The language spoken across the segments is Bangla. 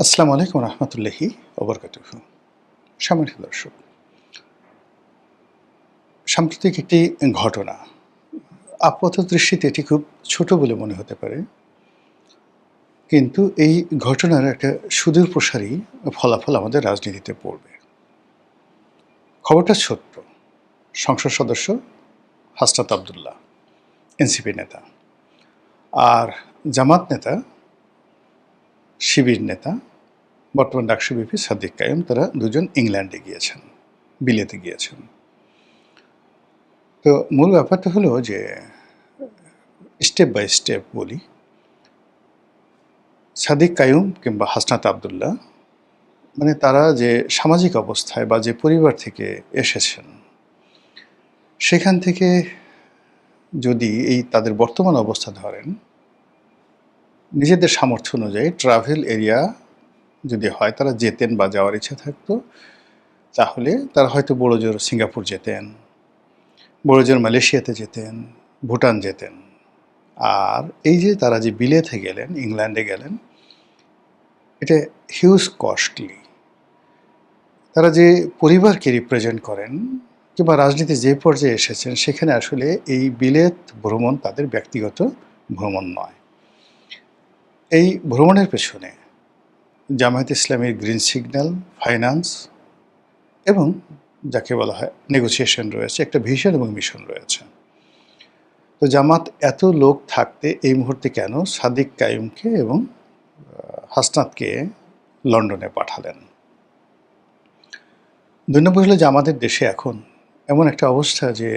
আসসালামু আলাইকুম রহমতুল্লাহি ওবরকাতুহু। সম্মানিত দর্শক, সাম্প্রতিক একটি ঘটনা আপাত দৃষ্টিতে এটি খুব ছোট বলে মনে হতে পারে, কিন্তু এই ঘটনার একটা সুদূর প্রসারী ফলাফল আমাদের রাজনীতিতে পড়বে। খবরটা ছোট্ট। সংসদ সদস্য হাসনাত আবদুল্লাহ, এনসিপি নেতা, আর জামাত নেতা, শিবির নেতা, বর্তমান ডাকসু ভিপি সাদিক কায়েম, তারা দুজন ইংল্যান্ডে গিয়েছেন, বিলেতে গিয়েছেন। তো মূল ব্যাপারটা হলো যে স্টেপ বাই স্টেপ বলি। সাদিক কায়ুম কিংবা হাসনাত আবদুল্লাহ, মানে তারা যে সামাজিক অবস্থায় বা যে পরিবার থেকে এসেছেন, সেখান থেকে যদি এই তাদের বর্তমান অবস্থা ধরেন, নিজেদের সামর্থ্য অনুযায়ী ট্রাভেল এরিয়া যদি হয় তারা যেতেন বা যাওয়ার ইচ্ছা থাকতো, তাহলে তারা হয়তো বড়জোর সিঙ্গাপুর যেতেন, বড়জোর মালয়েশিয়াতে যেতেন, ভুটান যেতেন। আর এই যে তারা যে বিলেতে গেলেন, ইংল্যান্ডে গেলেন, এটা হিউজ কস্টলি। তারা যে পরিবারকে রিপ্রেজেন্ট করেন কিংবা রাজনীতি যে পর্যায়ে এসেছেন, সেখানে আসলে এই বিলেত ভ্রমণ তাদের ব্যক্তিগত ভ্রমণ নয়। এই ভ্রমণের পেছনে জামায়াত ইসলামীর গ্রিন সিগন্যাল, ফাইন্যান্স এবং যাকে বলা হয় নেগোসিয়েশন রয়েছে, একটা ভিশন এবং মিশন রয়েছে। তো জামাত এত লোক থাকতে এই মুহূর্তে কেন সাদিক কায়ুমকে এবং হাসনাতকে লন্ডনে পাঠালেন? ২ নম্বর হলো যে আমাদের দেশে এখন এমন একটা অবস্থা যে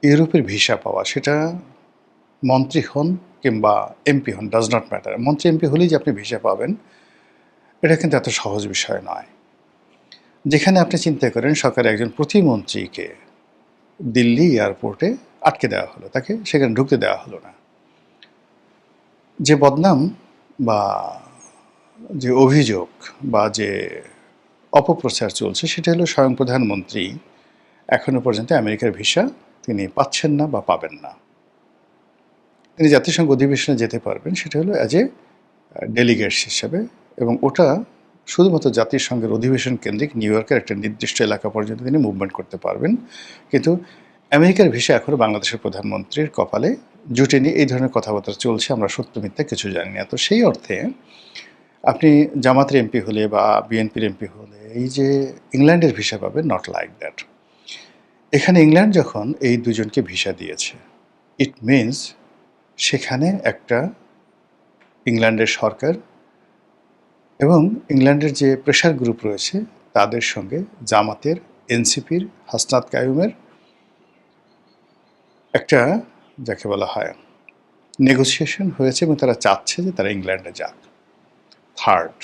ইউরোপের ভিসা পাওয়া, সেটা মন্ত্রী হন কিংবা এমপি হন, ডাজ নট ম্যাটার। মন্ত্রী এমপি হলেই যে আপনি ভিসা পাবেন, এটা কিন্তু এত সহজ বিষয় নয়। যেখানে আপনি চিন্তা করেন সরকারের একজন প্রতিমন্ত্রীকে দিল্লি এয়ারপোর্টে আটকে দেওয়া হলো, তাকে সেখানে ঢুকতে দেওয়া হলো না। যে বদনাম বা যে অভিযোগ বা যে অপপ্রচার চলছে, সেটা হলো স্বয়ং প্রধানমন্ত্রী এখনো পর্যন্ত আমেরিকার ভিসা তিনি পাচ্ছেন না বা পাবেন না। তিনি জাতিসংঘ অধিবেশনে যেতে পারবেন, সেটা হলো অ্যাজ এ ডেলিগেটস হিসেবে, এবং ওটা শুধুমাত্র জাতিসংঘের অধিবেশন কেন্দ্রিক নিউ ইয়র্কের একটা নির্দিষ্ট এলাকা পর্যন্ত তিনি মুভমেন্ট করতে পারবেন। কিন্তু আমেরিকার ভিসা এখনও বাংলাদেশের প্রধানমন্ত্রীর কপালে জুটেনি। এই ধরনের কথাবার্তা চলছে, আমরা সত্য মিথ্যা কিছু জানি না। তো সেই অর্থে আপনি জামাতের এমপি হলে বা বিএনপির এমপি হলে এই যে ইংল্যান্ডের ভিসা পাবেন, নট লাইক দ্যাট। এখানে ইংল্যান্ড যখন এই দুজনকে ভিসা দিয়েছে, ইট মিনস সেখানে একটা ইংল্যান্ডের সরকার এবং ইংল্যান্ডের যে প্রেশার গ্রুপ রয়েছে তাদের সঙ্গে জামাতের, এনসিপির, হাসনাত কায়ুমের একটা যাকে বলা হয় নেগোসিয়েশন হয়েছে, এবং তারা চাচ্ছে যে তারা ইংল্যান্ডে যাক। থার্ড,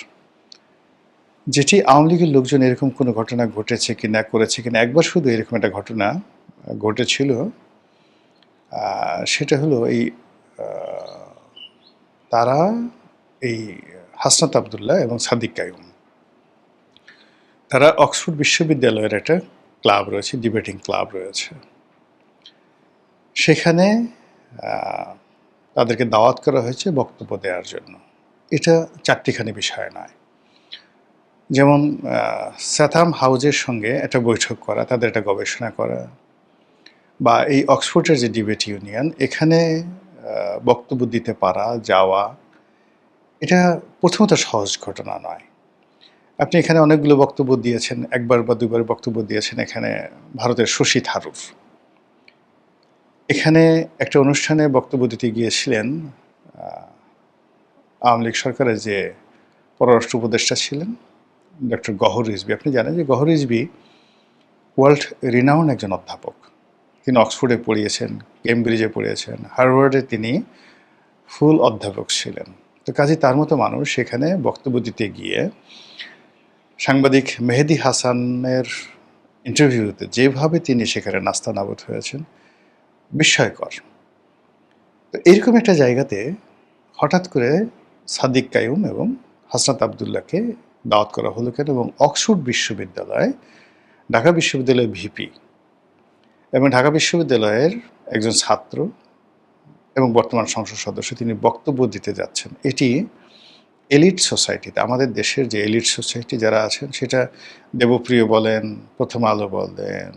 যেটি আওয়ামী লীগের লোকজন এরকম কোনো ঘটনা ঘটেছে কিনা, করেছে কিনা, একবার শুধু এরকম একটা ঘটনা ঘটেছিল। সেটা হলো এই তারা এই হাসনাত আবদুল্লাহ এবং সাদিক কায়ুম, তারা অক্সফোর্ড বিশ্ববিদ্যালয়ের একটা ক্লাব রয়েছে, ডিবেটিং ক্লাব রয়েছে, সেখানে তাদেরকে দাওয়াত করা হয়েছে বক্তব্য দেওয়ার জন্য। এটা চারটিখানি বিষয় নয়। যেমন স্যাথাম হাউজের সঙ্গে একটা বৈঠক করা, তাদের একটা গবেষণা করা, বা এই অক্সফোর্ডের যে ডিবেট ইউনিয়ন, এখানে বক্তব্য দিতে পারা, যাওয়া, এটা প্রথমত সহজ ঘটনা নয়। আপনি এখানে অনেকগুলো বক্তব্য দিয়েছেন, একবার বা দুবার বক্তব্য দিয়েছেন এখানে ভারতের শশী থারুর। এখানে একটা অনুষ্ঠানে বক্তব্য দিতে গিয়েছিলেন আওয়ামী লীগ সরকারের যে পররাষ্ট্র উপদেষ্টা ছিলেন, ডক্টর গহর রিজভী। আপনি জানেন যে গহর রিজভী ওয়ার্ল্ড রিনাউন্ড একজন অধ্যাপক। তিনি অক্সফোর্ডে পড়িয়েছেন, কেমব্রিজে পড়িয়েছেন, হার্ভার্ডে তিনি ফুল অধ্যাপক ছিলেন। তো কাজে তার মতো মানুষ সেখানে বক্তব্য দিতে গিয়ে সাংবাদিক মেহেদী হাসানের ইন্টারভিউতে যেভাবে তিনি সেখানে নাস্তানাবুদ হয়েছেন, বিস্ময়কর। তো এইরকম একটা জায়গাতে হঠাৎ করে সাদিক কায়ুম এবং হাসনাত আবদুল্লাহকে দাওয়াত করা হলো কেন? এবং অক্সফোর্ড বিশ্ববিদ্যালয়, ঢাকা বিশ্ববিদ্যালয়ের ভিপি এবং ঢাকা বিশ্ববিদ্যালয়ের একজন ছাত্র এবং বর্তমান সংসদ সদস্য, তিনি বক্তব্য দিতে যাচ্ছেন, এটি এলিট সোসাইটিতে, আমাদের দেশের যে এলিট সোসাইটি যারা আছেন, সেটা দেবপ্রিয় বলেন, প্রথম আলো বলেন,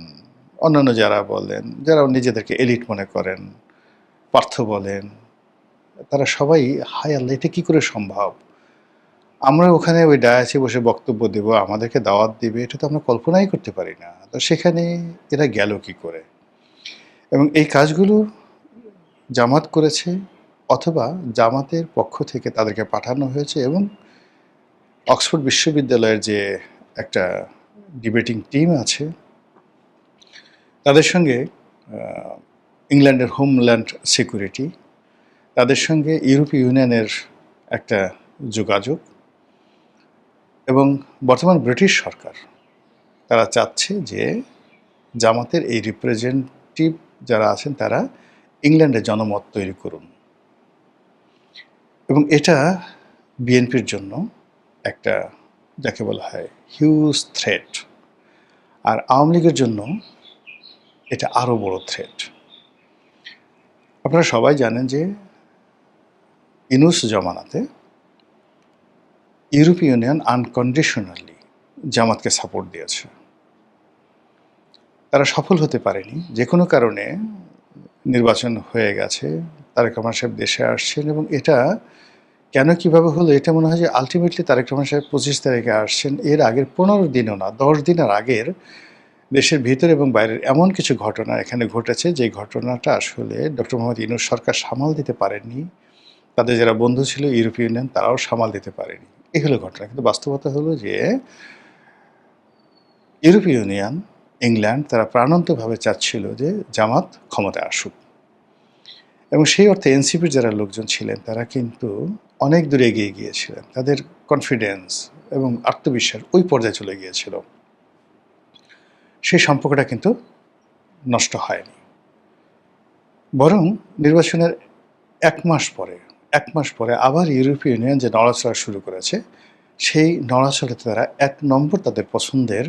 অন্যান্য যারা বলেন, যারা নিজেদেরকে এলিট মনে করেন, পার্থ বলেন, তারা সবাই হায় আল্লাহ, এটা কী করে সম্ভব? আমরা ওখানে ওই ডায়াসে বসে বক্তব্য দেব, আমাদেরকে দাওয়াত দিবে, এটা তো আমরা কল্পনাই করতে পারি না। তো সেখানে এরা গেল কি করে? এবং এই কাজগুলো জামাত করেছে, অথবা জামাতের পক্ষ থেকে তাদেরকে পাঠানো হয়েছে, এবং অক্সফোর্ড বিশ্ববিদ্যালয়ের যে একটা ডিবেটিং টিম আছে, তাদের সঙ্গে ইংল্যান্ডের হোমল্যান্ড সিকিউরিটি, তাদের সঙ্গে ইউরোপীয় ইউনিয়নের একটা যোগাযোগ, এবং বর্তমান ব্রিটিশ সরকার তারা চাচ্ছে যে জামাতের এই রিপ্রেজেন্টেটিভ যারা আছেন তারা ইংল্যান্ডে জনমত তৈরি করুন, এবং এটা বিএনপির জন্য একটা, যাকে বলা হয়, হিউজ থ্রেট। আর আওয়ামী লীগের জন্য এটা আরও বড় থ্রেট। আপনারা সবাই জানেন যে ইউনূস জমানাতে ইউরোপীয় ইউনিয়ন আনকন্ডিশনালি জামাতকে সাপোর্ট দিয়েছে। তারা সফল হতে পারেনি, যে কোনো কারণে নির্বাচন হয়ে গেছে, তারেক রহমান সাহেব দেশে আসছেন, এবং এটা কেন কীভাবে হলো, এটা মনে হয় যে আলটিমেটলি তারেক রহমান সাহেব 25 তারিখে আসছেন, এর আগের 15 দিনও না, 10 দিনের আগের দেশের ভিতরে এবং বাইরের এমন কিছু ঘটনা এখানে ঘটেছে, যে ঘটনাটা আসলে ডক্টর মোহাম্মদ ইউনূস সরকার সামাল দিতে পারেননি। তাদের যারা বন্ধু ছিল ইউরোপীয় ইউনিয়ন, তারাও সামাল দিতে পারেনি। এই হলো ঘটনা। কিন্তু বাস্তবতা হলো যে ইউরোপীয় ইউনিয়ন, ইংল্যান্ড, তারা প্রাণান্তভাবে চাচ্ছিল যে জামাত ক্ষমতায় আসুক, এবং সেই অর্থে এনসিপির যারা লোকজন ছিলেন তারা কিন্তু অনেক দূরে এগিয়ে গিয়েছিলেন। তাদের কনফিডেন্স এবং আত্মবিশ্বাস ওই পর্যায়ে চলে গিয়েছিল। সেই সম্পর্কটা কিন্তু নষ্ট হয়নি, বরং নির্বাচনের এক মাস পরে আবার ইউরোপীয় ইউনিয়ন যে নড়াচড়া শুরু করেছে, সেই নড়াচড়াতে তারা 1 নম্বর তাদের পছন্দের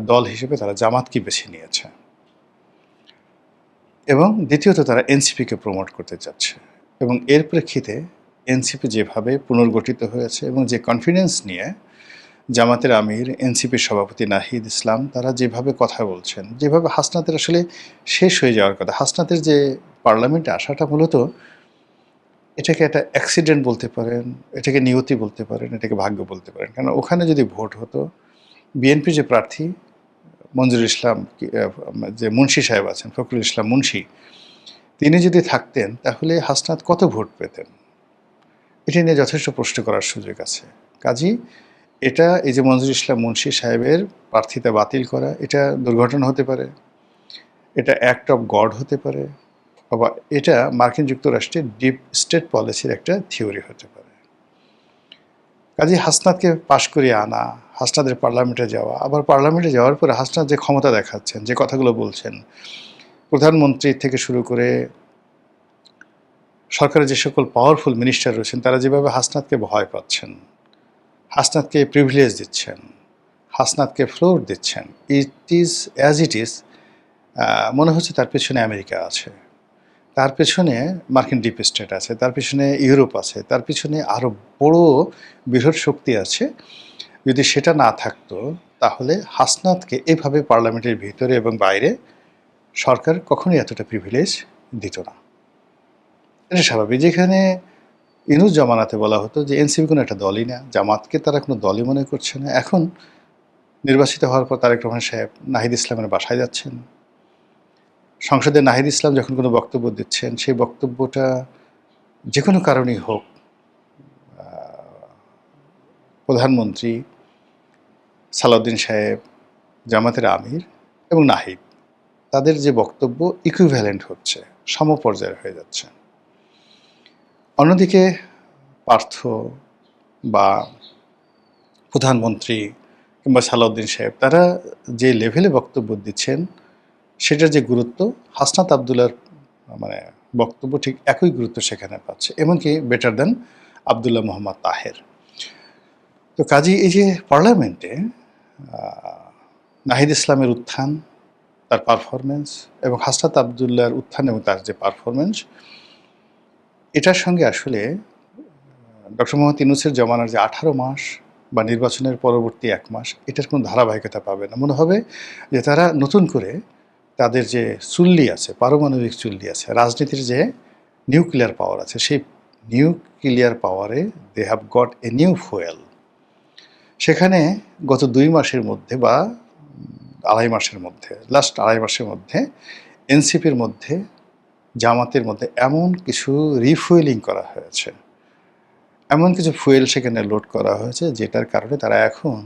দল হিসেবে তারা জামাতকে বেছে নিয়েছে, এবং দ্বিতীয়ত তারা এনসিপিকে প্রমোট করতে চাচ্ছে। এবং এর প্রেক্ষিতে এনসিপি যেভাবে পুনর্গঠিত হয়েছে, এবং যে কনফিডেন্স নিয়ে জামাতের আমির, এনসিপির সভাপতি নাহিদ ইসলাম, তারা যেভাবে কথা বলছেন, যেভাবে হাসনাতের আসলে শেষ হয়ে যাওয়ার কথা, হাসনাতের যে পার্লামেন্টে আসাটা মূলত এটাকে একটা অ্যাক্সিডেন্ট বলতে পারেন, এটাকে নিয়তি বলতে পারেন, এটাকে ভাগ্য বলতে পারেন। কারণ ওখানে যদি ভোট হতো, বিএনপি যে প্রার্থী মঞ্জুরুল ইসলাম, যে মুন্সি সাহেব আছেন, ফখরুল ইসলাম মুন্সি, তিনি যদি থাকতেন তাহলে হাসনাত কত ভোট পেতেন, এটা নিয়ে যথেষ্ট প্রশ্ন করার সুযোগ আছে। কাজী এটা, এই যে মঞ্জুরুল ইসলাম মুন্সি সাহেবের প্রার্থিতা বাতিল করা, এটা দুর্ঘটনা হতে পারে, এটা অ্যাক্ট অফ গড হতে পারে, বা এটা মার্কিন যুক্তরাষ্ট্রের ডিপ স্টেট পলিসির একটা থিওরি হতে পারে। কাজী হাসনাতকে পাশ করিয়ে আনা, হাসনাতের পার্লামেন্টে যাওয়া, আবার পার্লামেন্টে যাওয়ার পরে হাসনাত যে ক্ষমতা দেখাচ্ছেন, যে কথাগুলো বলছেন, প্রধানমন্ত্রী থেকে শুরু করে সরকারের যে সকল পাওয়ারফুল মিনিস্টার রয়েছেন, তারা যেভাবে হাসনাতকে ভয় পাচ্ছেন, হাসনাতকে প্রিভিলেজ দিচ্ছেন, হাসনাতকে ফ্লোর দিচ্ছেন, it is as it is, মনে হচ্ছে তার পেছনে আমেরিকা আছে, তার পেছনে মার্কিন ডিপ স্টেট আছে, তার পেছনে ইউরোপ আছে, তার পেছনে আরও বড় বৃহৎ শক্তি আছে। যদি সেটা না থাকতো তাহলে হাসনাতকে এভাবে পার্লামেন্টের ভিতরে এবং বাইরে সরকার কখনোই এতটা প্রিভিলেজ দিত না। এটা স্বাভাবিক। যেখানে ইউনূস জমানাতে বলা হতো যে এনসিপি কোনো একটা দলই না, জামাতকে তারা কোনো দলই মনে করছে না, এখন নির্বাচিত হওয়ার পর তারেক রহমান সাহেব নাহিদ ইসলামের বাসায় যাচ্ছেন, সংসদে নাহিদ ইসলাম যখন কোনো বক্তব্য দিচ্ছেন, সেই বক্তব্যটা যে কোনো কারণেই হোক, প্রধানমন্ত্রী, সালাউদ্দিন সাহেব, জামাতের আমির এবং নাহিদ, তাদের যে বক্তব্য ইকুইভ্যালেন্ট হচ্ছে, সমপর্যায়ের হয়ে যাচ্ছে। অন্যদিকে পার্থ বা প্রধানমন্ত্রী কিংবা সালাউদ্দিন সাহেব, তারা যে লেভেলে বক্তব্য দিচ্ছেন, সেটার যে গুরুত্ব, হাসনাত আবদুল্লার মানে বক্তব্য ঠিক একই গুরুত্ব সেখানে পাচ্ছে, এমনকি বেটার দেন আবদুল্লাহ মোহাম্মদ তাহের। তো কাজী এই যে পার্লামেন্টে নাহিদ ইসলামের উত্থান, তার পারফরমেন্স, এবং হাসনাত আবদুল্লাহর উত্থান এবং তার যে পারফরমেন্স, এটার সঙ্গে আসলে ডক্টর মোহাম্মদ ইউনূসের জমানার যে 18 মাস বা নির্বাচনের পরবর্তী 1 মাস, এটার কোনো ধারাবাহিকতা পাবে না। মনে হবে যে তারা নতুন করে তাদের যে চুল্লি আছে, পারমাণবিক চুল্লি আছে, রাজনীতির যে নিউক্লিয়ার পাওয়ার আছে, সেই নিউক্লিয়ার পাওয়ারে they have got a new fuel. সেখানে গত 2 মাসের মধ্যে বা আড়াই মাসের মধ্যে, লাস্ট আড়াই মাসের মধ্যে এনসিপির মধ্যে, জামাতের মধ্যে এমন কিছু রিফুয়েলিং করা হয়েছে, এমন কিছু ফুয়েল সেখানে লোড করা হয়েছে যেটার কারণে তারা এখন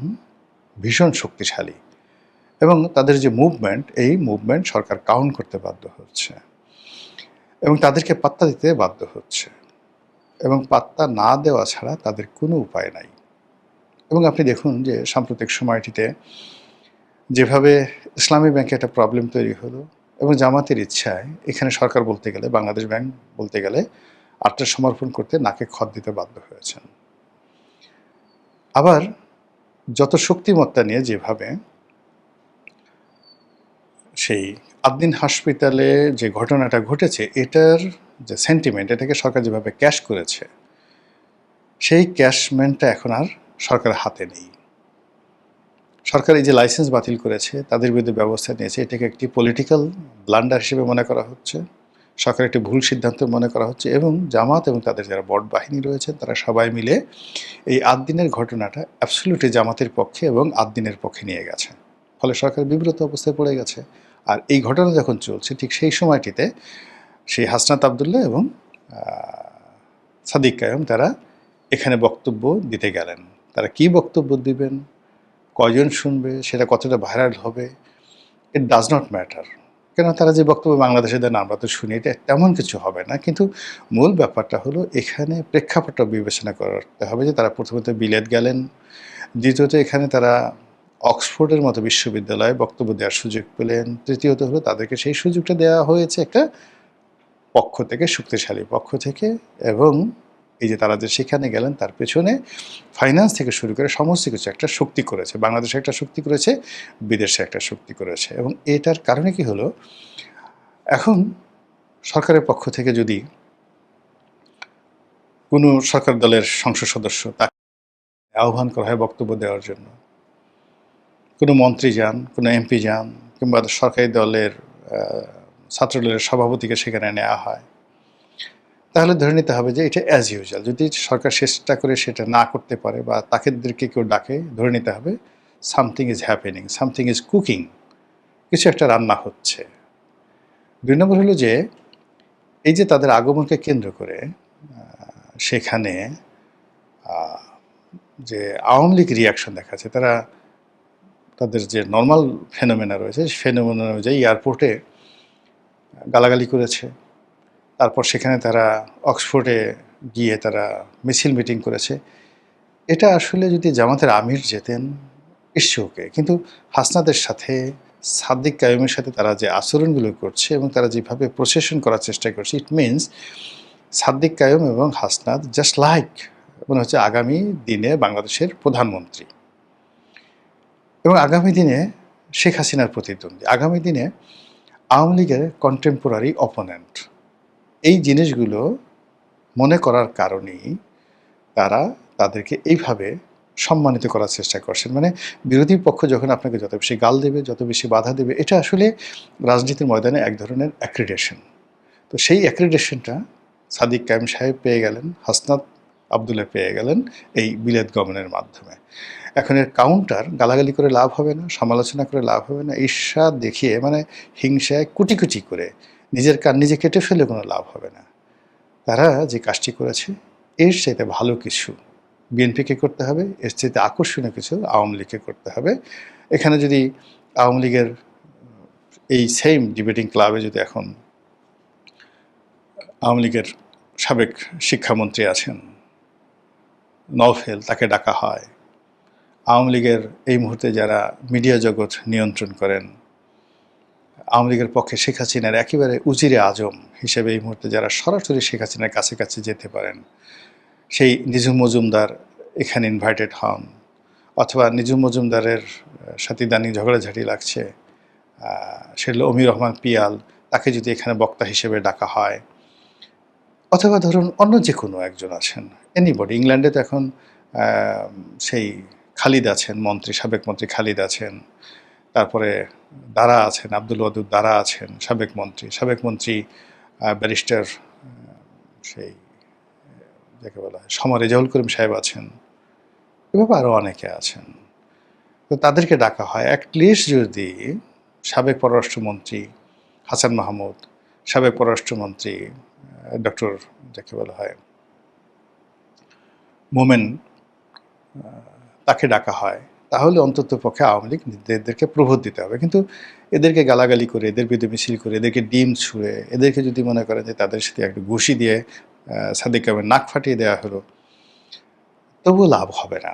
ভীষণ শক্তিশালী এবং তাদের যে মুভমেন্ট, এই মুভমেন্ট সরকার কাউন্ট করতে বাধ্য হচ্ছে এবং তাদেরকে পাত্তা দিতে বাধ্য হচ্ছে এবং পাত্তা না দেওয়া ছাড়া তাদের কোনো উপায় নাই। এবং আপনি দেখুন যে সাম্প্রতিক সময়টিতে যেভাবে ইসলামী ব্যাংকে একটা প্রবলেম তৈরি হলো এবং জামাতের ইচ্ছায় এখানে সরকার বলতে গেলে, বাংলাদেশ ব্যাংক বলতে গেলে আত্মসমর্পণ করতে নাকে খত দিতে বাধ্য হয়েছেন। আবার যত শক্তিমত্তা নিয়ে যেভাবে সেই আদ্দিন হাসপাতালে যে ঘটনাটা ঘটেছে, এটার যে সেন্টিমেন্ট, এটাকে সরকার যেভাবে ক্যাশ করেছে, সেই ক্যাশমেন্টটা এখন আর সরকারের হাতে নেই। সরকার এই যে লাইসেন্স বাতিল করেছে, তাদের বিরুদ্ধে ব্যবস্থা নিয়েছে, এটাকে একটি পলিটিক্যাল ব্লান্ডার হিসেবে মনে করা হচ্ছে, সরকার একটি ভুল সিদ্ধান্ত মনে করা হচ্ছে এবং জামাত এবং তাদের যারা বট বাহিনী রয়েছেন তারা সবাই মিলে এই 8 দিনের ঘটনাটা অ্যাবসলিউটলি জামাতের পক্ষে এবং 8 দিনের পক্ষে নিয়ে গেছে। ফলে সরকার বিব্রত অবস্থায় পড়ে গেছে। আর এই ঘটনা যখন চলছে ঠিক সেই সময়টিতে সেই হাসনাত আবদুল্লাহ এবং সাদিক কায়েম তারা এখানে বক্তব্য দিতে গেলেন। তারা কি বক্তব্য দিবেন, কয়জন শুনবে, সেটা কতটা ভাইরাল হবে, ইট ডাজ নট ম্যাটার। কেন তারা যে বক্তব্য বাংলাদেশে দেন আমরা তো শুনি, এটা তেমন কিছু হবে না। কিন্তু মূল ব্যাপারটা হলো এখানে প্রেক্ষাপটটা বিবেচনা করতে হবে যে তারা প্রথমত বিলেত গেলেন, দ্বিতীয়ত এখানে তারা অক্সফোর্ডের মতো বিশ্ববিদ্যালয়ে বক্তব্য দেওয়ার সুযোগ পেলেন, তৃতীয়ত হলো তাদেরকে সেই সুযোগটা দেওয়া হয়েছে একটা পক্ষ থেকে, শক্তিশালী পক্ষ থেকে, এবং এই যে তারা যে সেখানে গেলেন তার পেছনে ফাইন্যান্স থেকে শুরু করে সমস্ত কিছু একটা শক্তি করেছে। বাংলাদেশে একটা শক্তি করেছে, বিদেশে একটা শক্তি করেছে। এবং এটার কারণে কি হলো, এখন সরকারের পক্ষ থেকে যদি কোনো সরকার দলের সংসদ সদস্য তাকে আহ্বান করা হয় বক্তব্য দেওয়ার জন্য, কোনো মন্ত্রী যান, কোনো এমপি যান, কিংবা সরকারি দলের ছাত্রদলের সভাপতিকে সেখানে নেওয়া হয়, তাহলে ধরে নিতে হবে যে এটা অ্যাজ ইউজুয়াল। যদি সরকার চেষ্টা করে সেটা না করতে পারে বা তাদেরকে কেউ ডাকে, ধরে নিতে হবে something is happening, something is cooking, কিছু একটা রান্না হচ্ছে। 2 নম্বর হলো যে এই যে তাদের আগমনকে কেন্দ্র করে সেখানে যে আওয়ামী লীগ রিয়াকশন দেখাচ্ছে, তারা তাদের যে নর্মাল ফেনোমেনা রয়েছে সেই ফেনোমেনা অনুযায়ী এয়ারপোর্টে গালাগালি করেছে, তারপর সেখানে তারা অক্সফোর্ডে গিয়ে তারা মিছিল মিটিং করেছে। এটা আসলে যদি জামাতের আমির যেতেন ইটস ওকে, কিন্তু হাসনাদের সাথে, সাদিক কায়ুমের সাথে তারা যে আচরণগুলো করছে এবং তারা যেভাবে প্রসেশন করার চেষ্টা করছে, ইট মিনস সাদিক কায়ুম এবং হাসনাদ জাস্ট লাইক মনে হচ্ছে আগামী দিনে বাংলাদেশের প্রধানমন্ত্রী এবং আগামী দিনে শেখ হাসিনার প্রতিদ্বন্দ্বী, আগামী দিনে আওয়ামী লীগের কন্টেম্পোরারি অপোনেন্ট। এই জিনিসগুলো মনে করার কারণেই তারা তাদেরকে এইভাবে সম্মানিত করার চেষ্টা করছেন। মানে বিরোধী পক্ষ যখন আপনাকে যত বেশি গাল দেবে, যত বেশি বাধা দেবে, এটা আসলে রাজনীতির ময়দানে এক ধরনের অ্যাক্রিডেশন। তো সেই অ্যাক্রিডেশনটা সাদিক কায়েম সাহেব পেয়ে গেলেন, হাসনাত আবদুল্লাহ পেয়ে গেলেন এই বিলেত গমনের মাধ্যমে। এখন এর কাউন্টার গালাগালি করে লাভ হবে না, সমালোচনা করে লাভ হবে না, ঈর্ষা দেখিয়ে মানে হিংসায় কুটি কুটি করে নিজের কান নিজে কেটে ফেলে কোনো লাভ হবে না। তারা যে কাজটি করেছে এর চাইতে ভালো কিছু বিএনপিকে করতে হবে, এর চাইতে আকর্ষণীয় কিছু আওয়ামী লীগকে করতে হবে। এখানে যদি আওয়ামী লীগের এই সেম ডিবেটিং ক্লাবে যদি এখন আওয়ামী লীগের সাবেক শিক্ষামন্ত্রী আছেন নওফেল, তাকে ডাকা হয়, আওয়ামী লীগের এই মুহূর্তে যারা মিডিয়া জগৎ নিয়ন্ত্রণ করেন, আওয়ামী লীগের পক্ষে শেখ হাসিনার একেবারে উজিরে আজম হিসেবে এই মুহূর্তে যারা সরাসরি শেখ হাসিনার কাছে কাছে যেতে পারেন, সেই নিঝুম মজুমদার এখানে ইনভাইটেড হন, অথবা নিঝুম মজুমদারের সাথে ইদানিং ঝগড়াঝাটি লাগছে, সেগুলো অমির রহমান পিয়াল, তাকে যদি এখানে বক্তা হিসেবে ডাকা হয়, অথবা ধরুন অন্য যে কোনো একজন আছেন, এনিবডি। ইংল্যান্ডে তো এখন সেই খালিদ আছেন মন্ত্রী, সাবেক মন্ত্রী খালিদ আছেন। তারপরে দারা আছেন, আব্দুল ওয়াদুদ দারা আছেন, সাবেক মন্ত্রী ব্যারিস্টার সেই যাকে বলা হয় রেজাউল করিম সাহেব আছেন। এভাবে আরও অনেকে আছেন। তো তাদেরকে ডাকা হয়। অ্যাটলিস্ট যদি সাবেক পররাষ্ট্রমন্ত্রী হাসান মাহমুদ, সাবেক পররাষ্ট্রমন্ত্রী ডক্টর যাকে বলা হয় মোমেন, তাকে ডাকা হয়, তাহলে অন্তত পক্ষে আওয়ামী লীগ এদেরকে প্রবোধ দিতে হবে। কিন্তু এদেরকে গালাগালি করে, এদের বিরুদ্ধে মিছিল করে, এদেরকে ডিম ছুঁড়ে, এদেরকে যদি মনে করেন যে তাদের সাথে একটা ঘুষি দিয়ে সাদিক কামের নাক ফাটিয়ে দেওয়া হলো, তবুও লাভ হবে না।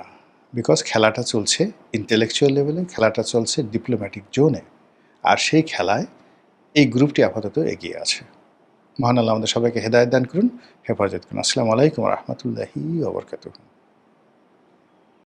বিকজ খেলাটা চলছে ইন্টেলেকচুয়াল লেভেলে, খেলাটা চলছে ডিপ্লোম্যাটিক জোনে। আর সেই খেলায় এই গ্রুপটি আপাতত এগিয়ে আছে। মহান আল্লাহ আমাদের সবাইকে হেদায়েত দান করুন, হেফাজত করুন। আসসালামু আলাইকুম রহমতুল্লাহি ওয়া বারাকাতুহু।